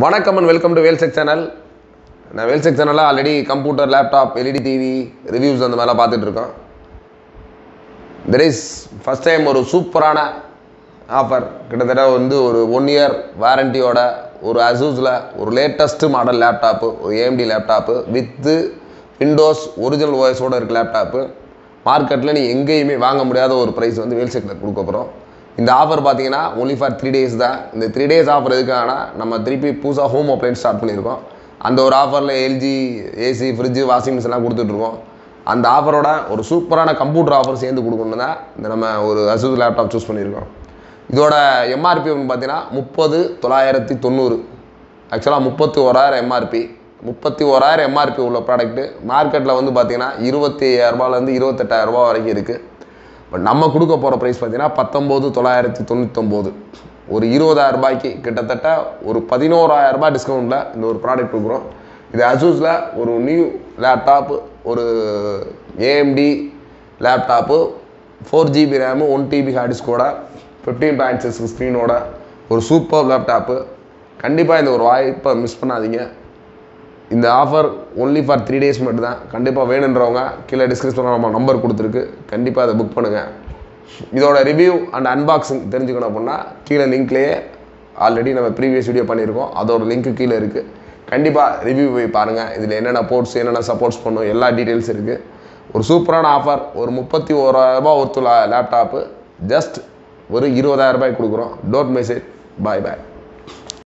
வணக்கம் and welcome to வேல்செக் channel. நான் வேல்செக் சேனலில் already computer, laptop, LED TV reviews அந்த மாதிரிலாம் பார்த்துட்ருக்கோம். தெர் இஸ் ஃபஸ்ட் டைம் ஒரு சூப்பரான ஆஃபர். கிட்டத்தட்ட ஒரு 1 இயர் வாரண்டியோட ஒரு அசூஸில் ஒரு லேட்டஸ்ட்டு மாடல் லேப்டாப்பு, ஒரு AMD laptop with Windows original ஓஎஸோடு இருக்க லேப்டாப்பு மார்க்கெட்டில் நீ எங்கேயுமே வாங்க முடியாத ஒரு ப்ரைஸ் வேல்செக்கில் கொடுக்க போகிறோம். இந்த ஆஃபர் பார்த்தீங்கன்னா ஒன்லி ஃபார் 3 days தான். இந்த 3 days ஆஃபர் எதுக்காகனா நம்ம திருப்பி புதுசாக ஹோம் அப்ளையன்ஸ் ஸ்டார்ட் பண்ணியிருக்கோம். அந்த ஒரு ஆஃபரில் எல்ஜி, ஏசி, ஃப்ரிட்ஜு, வாஷிங் மிஷின்லாம் கொடுத்துட்ருக்கோம். அந்த ஆஃபரோட ஒரு சூப்பரான கம்ப்யூட்டர் ஆஃபர் சேர்ந்து கொடுக்கணும் தான் இந்த நம்ம ஒரு அசூஸ் லேப்டாப் சூஸ் பண்ணியிருக்கோம். இதோட எம்ஆர்பி பார்த்தீங்கன்னா 30,990. ஆக்சுவலாக 31,000 எம்ஆர்பி. 31,000 எம்ஆர்பி உள்ள ப்ராடக்ட்டு மார்க்கெட்டில் பார்த்தீங்கன்னா 25,000 28,000 வரைக்கும் இருக்குது. பட் நம்ம கொடுக்க போகிற ப்ரைஸ் பார்த்தீங்கன்னா 19,999. ஒரு 20,000 கிட்டத்தட்ட ஒரு 11,000 டிஸ்கவுண்ட்டில் இந்த ஒரு ப்ராடக்ட் கொடுக்குறோம். இது அசூஸில் ஒரு நியூ லேப்டாப்பு, ஒரு AMD laptop, 4GB RAM, 1TB hard டிஸ்கோட, 15.6 ஸ்க்ரீனோட ஒரு சூப்பர் லேப்டாப்பு. கண்டிப்பாக இந்த ஒரு வாய்ப்பை மிஸ் பண்ணாதீங்க. இந்த ஆஃபர் ஒன்லி ஃபார் 3 days மட்டும் தான். கண்டிப்பாக வேணுன்றவங்க கீழே டிஸ்கிரிப்ஷனில் நம்ம நம்பர் கொடுத்துருக்கு, கண்டிப்பாக அதை புக் பண்ணுங்கள். இதோட ரிவ்யூ அண்ட் அன்பாக்சிங் தெரிஞ்சுக்கணும் அப்படின்னா கீழே லிங்க்லேயே ஆல்ரெடி நம்ம ப்ரீவியஸ் வீடியோ பண்ணியிருக்கோம், அதோட லிங்க்கு கீழே இருக்குது. கண்டிப்பாக ரிவ்யூ போய் பாருங்கள். இதில் என்னென்ன போர்ட்ஸ், என்னென்ன சப்போர்ட்ஸ் பண்ணும், எல்லா டீட்டெயில்ஸ் இருக்குது. ஒரு சூப்பரான ஆஃபர். ஒரு 31,000 ஒருத்துள்ள லேப்டாப்பு ஜஸ்ட் ஒரு 20,000 கொடுக்குறோம். Don't miss it. Bye bye.